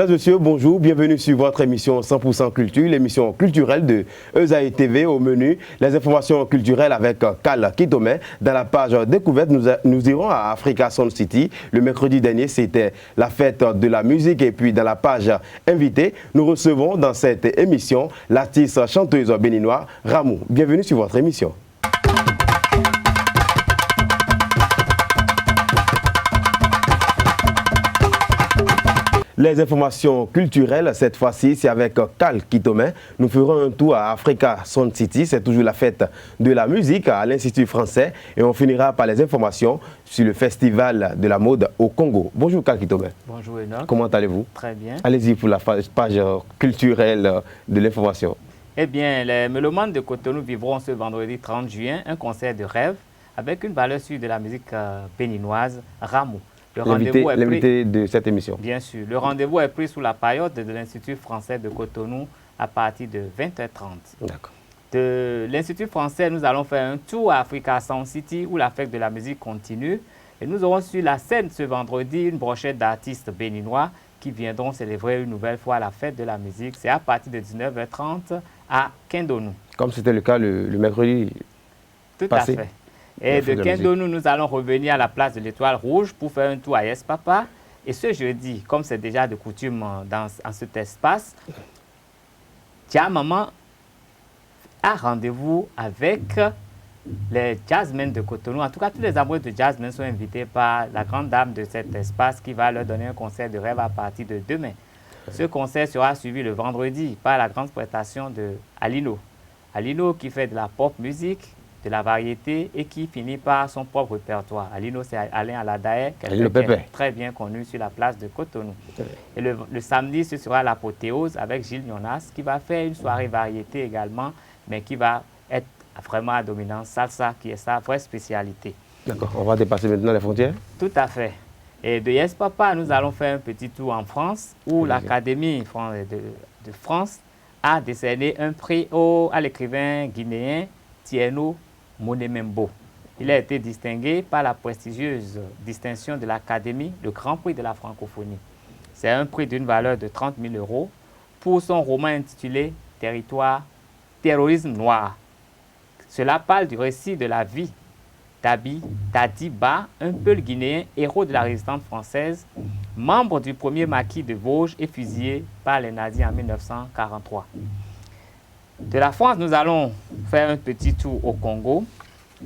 Mesdames et messieurs, bonjour, bienvenue sur votre émission 100% Culture, l'émission culturelle de ESAE TV. Au menu, les informations culturelles avec Carl Kitome. Dans la page découverte, nous irons à Africa Sound City. Le mercredi dernier, c'était la fête de la musique. Et puis dans la page invité, nous recevons dans cette émission l'artiste chanteuse béninoise Ramou. Bienvenue sur votre émission. Les informations culturelles, cette fois-ci, c'est avec Carl Kitome. Nous ferons un tour à Africa Sound City. C'est toujours la fête de la musique à l'Institut français. Et on finira par les informations sur le festival de la mode au Congo. Bonjour Carl Kitome. Bonjour Enoch. Comment allez-vous? Très bien. Allez-y pour la page culturelle de l'information. Eh bien, les mélomanes de Cotonou vivront ce vendredi 30 juin un concert de rêve avec une valeur sûre de la musique béninoise, Ramou. L'invité de cette émission. Bien sûr. Le rendez-vous est pris sous la paillote de l'Institut français de Cotonou à partir de 20h30. D'accord. De l'Institut français, nous allons faire un tour à Africa Sound City où la fête de la musique continue. Et nous aurons sur la scène ce vendredi une brochette d'artistes béninois qui viendront célébrer une nouvelle fois la fête de la musique. C'est à partir de 19h30 à Kindonou. Comme c'était le cas le mercredi passé. Tout à fait. Et de Kindonou, nous allons revenir à la place de l'Étoile Rouge pour faire un tour à Yes Papa. Et ce jeudi, comme c'est déjà de coutume dans cet espace, Tia Maman a rendez-vous avec les jazzmen de Cotonou. En tout cas, tous les amoureux de jazzmen sont invités par la grande dame de cet espace qui va leur donner un concert de rêve à partir de demain. Ce concert sera suivi le vendredi par la grande prestation de Alino. Alino qui fait de la pop musique, de la variété et qui finit par son propre répertoire. Alino, c'est Alain Aladae, très bien connu sur la place de Cotonou. Et le samedi, ce sera l'apothéose avec Gilles Jonas qui va faire une soirée variété également, mais qui va être vraiment à dominance salsa, qui est sa vraie spécialité. D'accord, on va dépasser maintenant les frontières. Tout à fait. Et de Yes Papa, nous allons faire un petit tour en France où l'Académie de France a décerné un prix à l'écrivain guinéen Tieno Monemembo. Il a été distingué par la prestigieuse distinction de l'Académie, le Grand Prix de la francophonie. C'est un prix d'une valeur de 30 000 € pour son roman intitulé Terrorisme noir. Cela parle du récit de la vie d'Adi Ba, un Peul guinéen, héros de la résistance française, membre du premier maquis de Vosges et fusillé par les nazis en 1943. De la France, nous allons faire un petit tour au Congo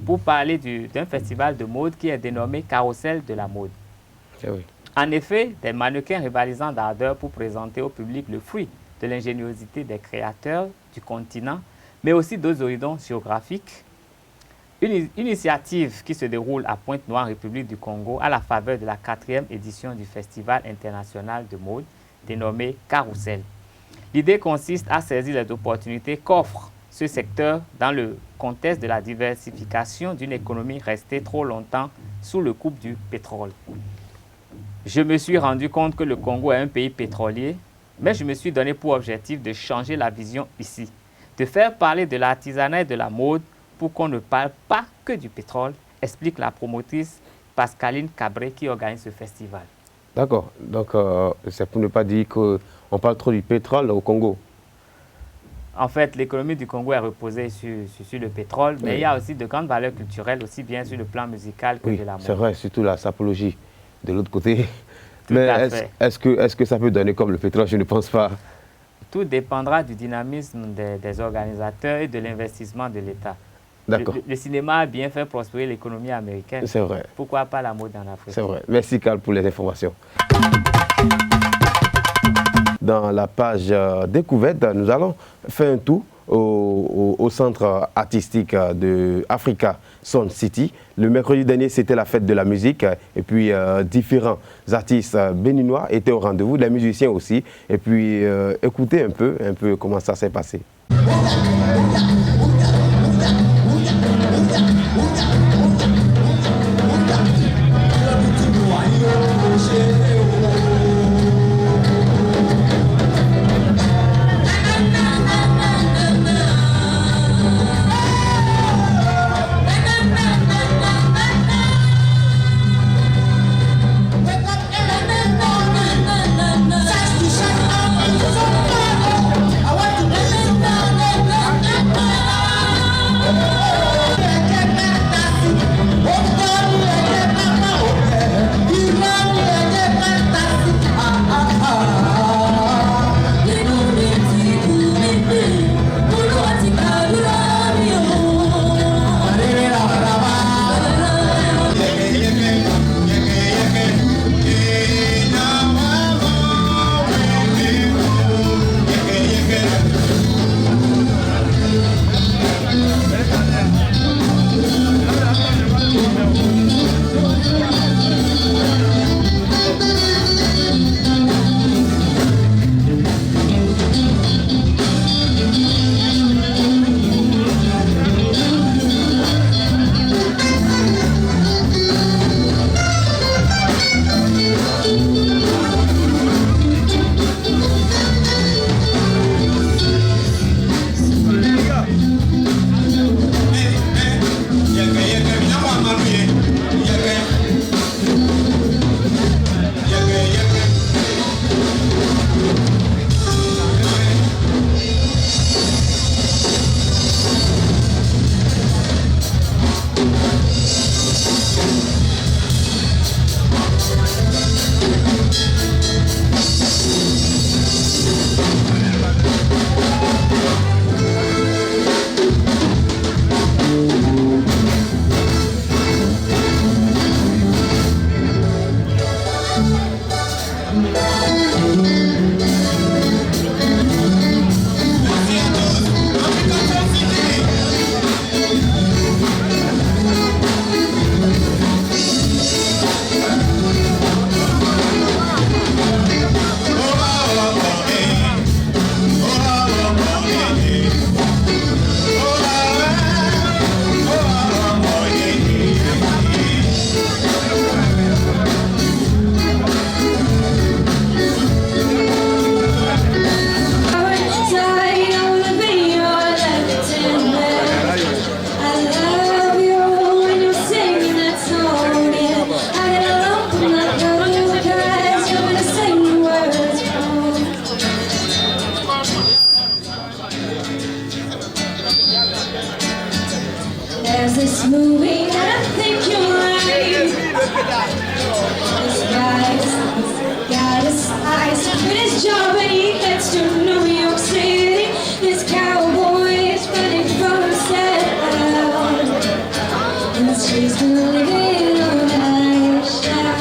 pour parler d'un festival de mode qui est dénommé Carrousel de la mode. Oui. En effet, des mannequins rivalisant d'ardeur pour présenter au public le fruit de l'ingéniosité des créateurs du continent, mais aussi d'autres horizons géographiques. Une initiative qui se déroule à Pointe-Noire, République du Congo, à la faveur de la 4e édition du Festival international de mode dénommé Carrousel. L'idée consiste à saisir les opportunités qu'offre ce secteur dans le contexte de la diversification d'une économie restée trop longtemps sous le coup du pétrole. Je me suis rendu compte que le Congo est un pays pétrolier, mais je me suis donné pour objectif de changer la vision ici, de faire parler de l'artisanat et de la mode pour qu'on ne parle pas que du pétrole, explique la promotrice Pascaline Cabré qui organise ce festival. D'accord, donc c'est pour ne pas dire qu'on parle trop du pétrole au Congo. En fait, l'économie du Congo est reposée sur le pétrole, mais il y a aussi de grandes valeurs culturelles, aussi bien sur le plan musical que de la mode. C'est vrai, surtout la sapologie de l'autre côté. Mais est-ce que ça peut donner comme le pétrole? Je ne pense pas. Tout dépendra du dynamisme des organisateurs et de l'investissement de l'État. D'accord. Le cinéma a bien fait prospérer l'économie américaine. C'est vrai. Pourquoi pas la mode en Afrique? C'est vrai. Merci Carl pour les informations. Dans la page découverte, nous allons faire un tour au centre artistique de Africa Sound City. Le mercredi dernier, c'était la fête de la musique et puis différents artistes béninois étaient au rendez-vous, les musiciens aussi. Et puis écoutez un peu comment ça s'est passé. Wake up in the middle, moving, and I think you're right. This guy's got his eyes in his job and he heads to New York City. This cowboy is running from himself, and she's been living on a shelf.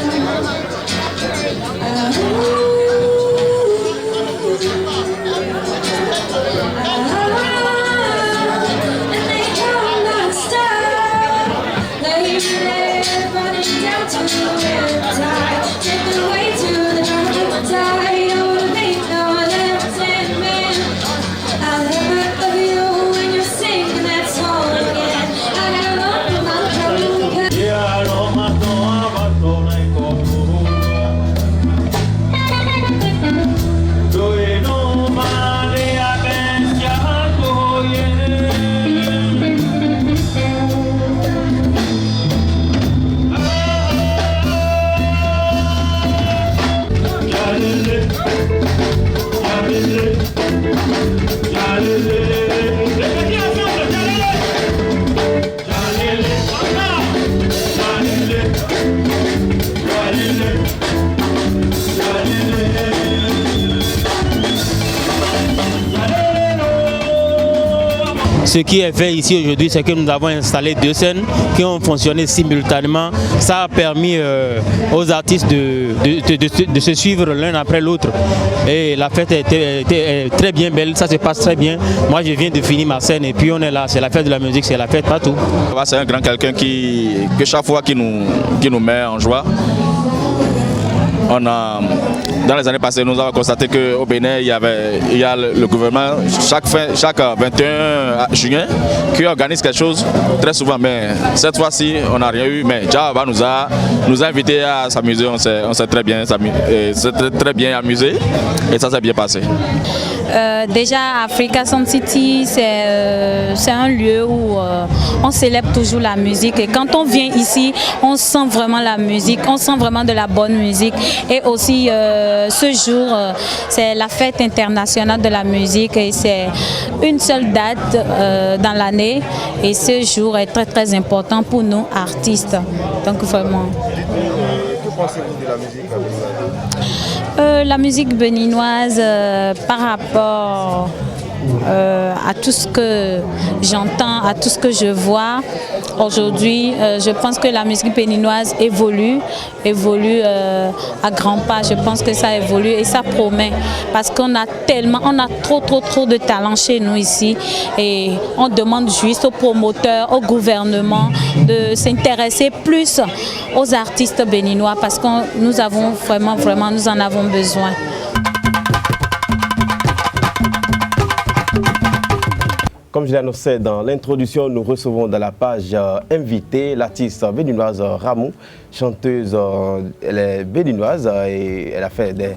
Ce qui est fait ici aujourd'hui, c'est que nous avons installé 2 scènes qui ont fonctionné simultanément. Ça a permis aux artistes de se suivre l'un après l'autre. Et la fête était très bien belle, ça se passe très bien. Moi, je viens de finir ma scène et puis on est là. C'est la fête de la musique, c'est la fête partout. C'est un grand quelqu'un que chaque fois qui nous met en joie. Dans les années passées, nous avons constaté qu'au Bénin, il y a le gouvernement, chaque 21 juin, qui organise quelque chose très souvent. Mais cette fois-ci, on n'a rien eu. Mais Djawaba nous a invités à s'amuser. On s'est très bien amusé et ça s'est bien passé. Déjà, Africa Sound City, c'est un lieu où on célèbre toujours la musique. Et quand on vient ici, on sent vraiment la musique, on sent vraiment de la bonne musique. Et aussi, ce jour, c'est la fête internationale de la musique et c'est une seule date dans l'année. Et ce jour est très très important pour nous, artistes. Donc vraiment. Que pensez-vous de la musique béninoise? La musique béninoise, par rapport à tout ce que j'entends, à tout ce que je vois aujourd'hui, je pense que la musique béninoise évolue à grands pas. Je pense que ça évolue et ça promet parce qu'on a trop de talent chez nous ici et on demande juste aux promoteurs, au gouvernement de s'intéresser plus aux artistes béninois parce que nous avons vraiment, nous en avons besoin. Comme je l'annonçais dans l'introduction, nous recevons dans la page invitée l'artiste béninoise Ramou, chanteuse, elle est béninoise et elle a fait des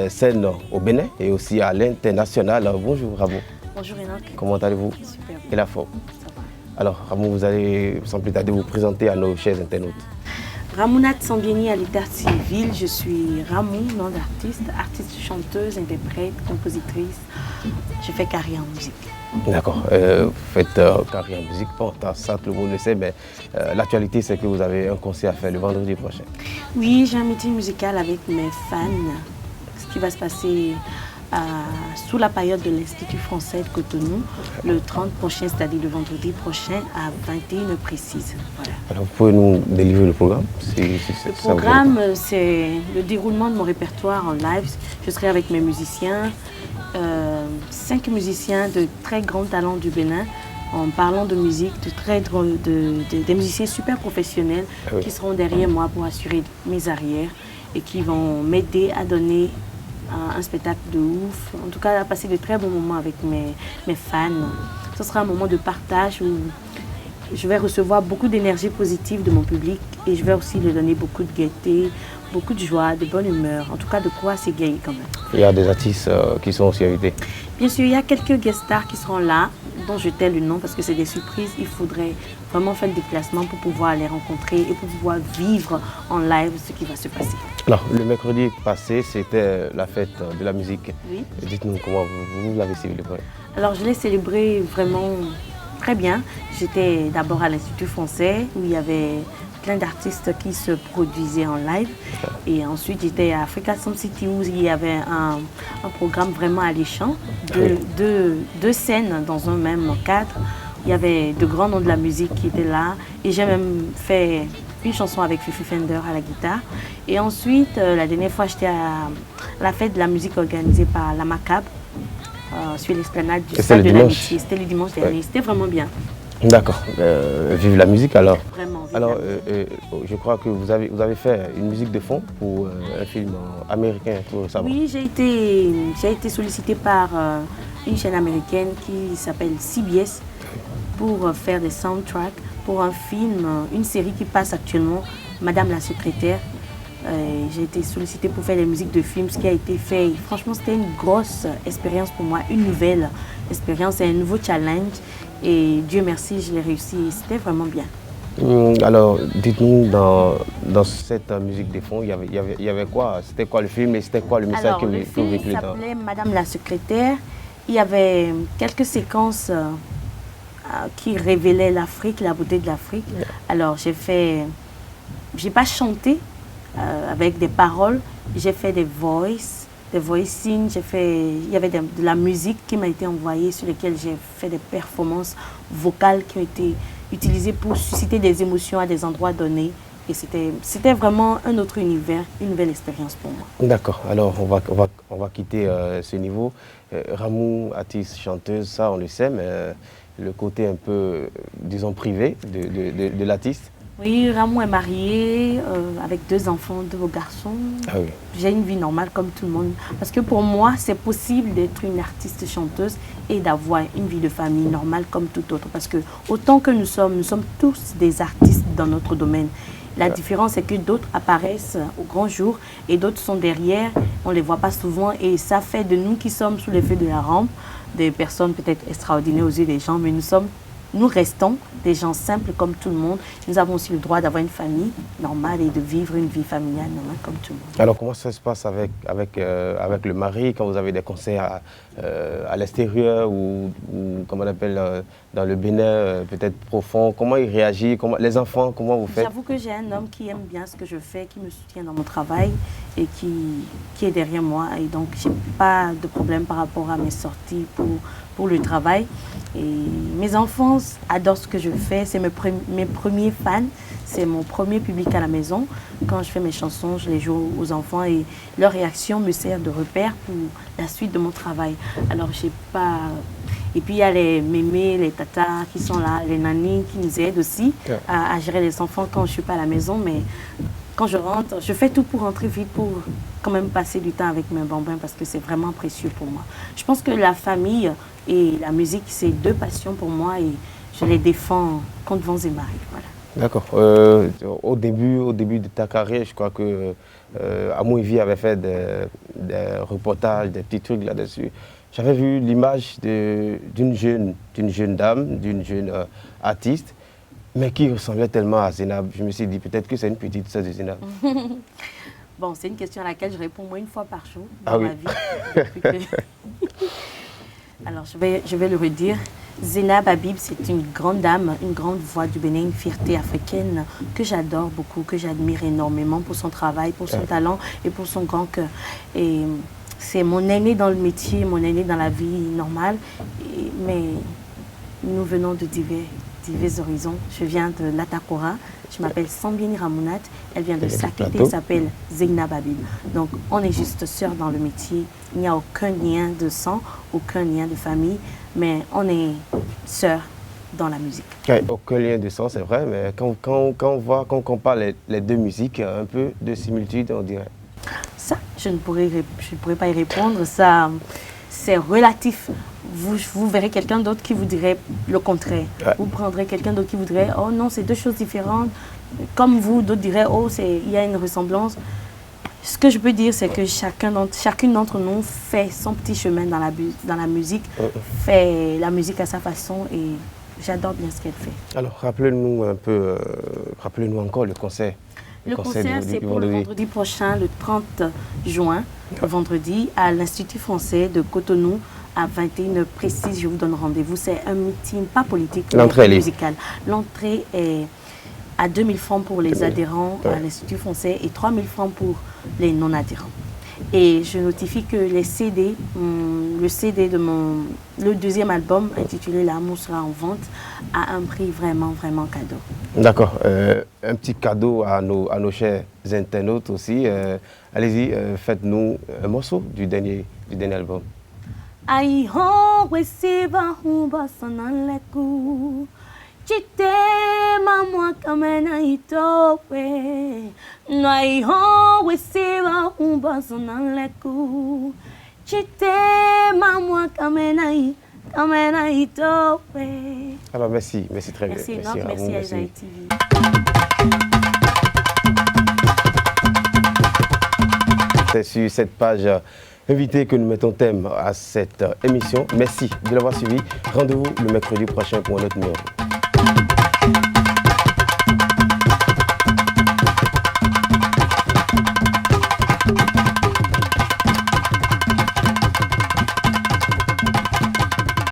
scènes au Bénin et aussi à l'international. Bonjour Ramou. Bonjour Enoch. Comment allez-vous? Super. Et la forme? Ça va. Alors Ramou, vous allez sans plus tarder vous présenter à nos chers internautes. Ramounat Sambieni à l'état civil, je suis Ramou, nom d'artiste, artiste, chanteuse, interprète, compositrice. Je fais carrière en musique. D'accord, vous faites carrière en musique, bon, ça tout le monde le sait, mais l'actualité c'est que vous avez un concert à faire le vendredi prochain. Oui, j'ai un meeting musical avec mes fans, ce qui va se passer sous la période de l'Institut français de Cotonou, le 30 prochain, c'est-à-dire le vendredi prochain à 21h précise. Voilà. Alors vous pouvez nous délivrer le programme? Le programme, c'est le déroulement de mon répertoire en live. Je serai avec mes musiciens, 5 musiciens de très grands talents du Bénin, en parlant de musique, des musiciens super professionnels qui seront derrière moi pour assurer mes arrières et qui vont m'aider à donner un spectacle de ouf, en tout cas à passer de très bons moments avec mes fans. Ce sera un moment de partage où je vais recevoir beaucoup d'énergie positive de mon public et je vais aussi leur donner beaucoup de gaieté, beaucoup de joie, de bonne humeur, en tout cas de quoi s'égayer quand même. Il y a des artistes qui sont aussi invités? Bien sûr, il y a quelques guest stars qui seront là, dont je tais le nom parce que c'est des surprises. Il faudrait vraiment faire le déplacement pour pouvoir les rencontrer et pour pouvoir vivre en live ce qui va se passer. Alors, le mercredi passé, c'était la fête de la musique. Oui. Dites-nous comment vous l'avez célébré. Alors, je l'ai célébré vraiment très bien. J'étais d'abord à l'Institut français où il y avait plein d'artistes qui se produisaient en live. Et ensuite, j'étais à Africa Sound City où il y avait un programme vraiment alléchant, deux scènes dans un même cadre. Il y avait de grands noms de la musique qui étaient là. Et j'ai même fait une chanson avec Fifi Fender à la guitare. Et ensuite, la dernière fois, j'étais à la fête de la musique organisée par La Macabre sur l'esplanade du Stade de l'Amitié. C'était le dimanche dernier. C'était vraiment bien. D'accord. Vive la musique alors. Vraiment. Alors, je crois que vous avez fait une musique de fond pour un film américain tout récemment. Oui, j'ai été sollicitée par une chaîne américaine qui s'appelle CBS pour faire des soundtracks pour un film, une série qui passe actuellement, Madame la secrétaire. J'ai été sollicitée pour faire des musiques de films, ce qui a été fait. Franchement, c'était une grosse expérience pour moi, une nouvelle expérience et un nouveau challenge. Et Dieu merci, je l'ai réussi. C'était vraiment bien. Alors, dites-nous, dans cette musique de fond, il y avait quoi? C'était quoi le film et c'était quoi le message que vous véhiculez? Le film s'appelait Madame la secrétaire. Il y avait quelques séquences qui révélaient l'Afrique, la beauté de l'Afrique. Alors, j'ai pas chanté avec des paroles, j'ai fait des voicing, il y avait de la musique qui m'a été envoyée sur lesquelles j'ai fait des performances vocales qui ont été utilisées pour susciter des émotions à des endroits donnés. Et c'était vraiment un autre univers, une nouvelle expérience pour moi. D'accord, alors on va quitter ce niveau. Ramou, artiste, chanteuse, ça on le sait, mais le côté un peu, disons, privé de l'artiste. Oui, Ramou est marié avec 2 enfants, 2 beaux garçons. Ah oui. J'ai une vie normale comme tout le monde. Parce que pour moi, c'est possible d'être une artiste chanteuse et d'avoir une vie de famille normale comme tout autre. Parce que autant que nous sommes tous des artistes dans notre domaine. La différence, c'est que d'autres apparaissent au grand jour et d'autres sont derrière. On ne les voit pas souvent et ça fait de nous qui sommes sous l'effet de la rampe des personnes peut-être extraordinaires aux yeux des gens, mais nous restons des gens simples comme tout le monde. Nous avons aussi le droit d'avoir une famille normale et de vivre une vie familiale normale comme tout le monde. Alors comment ça se passe avec le mari quand vous avez des concerts à l'extérieur ou comment on appelle dans le Bénin peut-être profond? Comment il réagit? Les enfants, comment vous faites? J'avoue que j'ai un homme qui aime bien ce que je fais, qui me soutient dans mon travail et qui est derrière moi. Et donc je n'ai pas de problème par rapport à mes sorties pour le travail. Et mes enfants adorent ce que je fais, c'est mes premiers fans, c'est mon premier public à la maison. Quand je fais mes chansons, je les joue aux enfants et leur réaction me sert de repère pour la suite de mon travail. Alors je sais pas... Et puis il y a les mémés, les tatas qui sont là, les nannies qui nous aident aussi à gérer les enfants quand je ne suis pas à la maison. Mais quand je rentre, je fais tout pour rentrer vite, pour quand même passer du temps avec mes bambins parce que c'est vraiment précieux pour moi. Je pense que la famille et la musique, c'est 2 passions pour moi et je les défends contre vents et marées. Voilà. D'accord. Au début de ta carrière, je crois que Amouivi avait fait des reportages, des petits trucs là-dessus. J'avais vu l'image d'une jeune dame, d'une jeune artiste, mais qui ressemblait tellement à Zénab. Je me suis dit peut-être que c'est une petite sœur de Zénab. Bon, c'est une question à laquelle je réponds moins 1 fois par jour dans ma vie. Alors, je vais le redire. Zénab Habib, c'est une grande dame, une grande voix du Bénin, une fierté africaine que j'adore beaucoup, que j'admire énormément pour son travail, pour son talent et pour son grand cœur. Et c'est mon aîné dans le métier, mon aîné dans la vie normale, mais nous venons de divers horizons. Je viens de l'Atakora, je m'appelle Sambieni Ramounat, elle vient de Sakité, elle s'appelle Zénab Habib. Donc on est juste sœurs dans le métier, il n'y a aucun lien de sang, aucun lien de famille, mais on est sœurs dans la musique. Aucun lien de sang, c'est vrai, mais quand on compare les 2 musiques, il y a un peu de similitude, on dirait. Ça, je ne pourrais pas y répondre, ça c'est relatif. Vous verrez quelqu'un d'autre qui vous dirait le contraire. Vous prendrez quelqu'un d'autre qui vous dirait « Oh non, c'est 2 choses différentes ». Comme vous, d'autres diraient « Oh, il y a une ressemblance ». Ce que je peux dire, c'est que chacune d'entre nous fait son petit chemin dans la musique, fait la musique à sa façon et j'adore bien ce qu'elle fait. Alors, rappelez-nous encore le concert. Le concert, c'est pour le vendredi prochain, le 30 juin, vendredi, à l'Institut français de Cotonou, à 21h précise, je vous donne rendez-vous. C'est un meeting, pas politique, mais musical. L'entrée est à 2000 francs pour les adhérents à l'Institut français et 3000 francs pour les non-adhérents. Et je notifie que les CD, le CD de le deuxième album intitulé L'amour sera en vente à un prix vraiment, vraiment cadeau. D'accord. Un petit cadeau à nos chers internautes aussi. Allez-y, faites-nous un morceau du dernier album. Aïe, oh, wesiva humba sanaleku. Chitema moi kamena itowe. Aïe, oh, wesiva humba sanaleku. Chitema moi kamena itowe. Alors merci très bien. Merci à Ezaïe TV. C'est sur cette page invitée que nous mettons thème à cette émission. Merci de l'avoir suivi. Rendez-vous le mercredi prochain pour un autre numéro.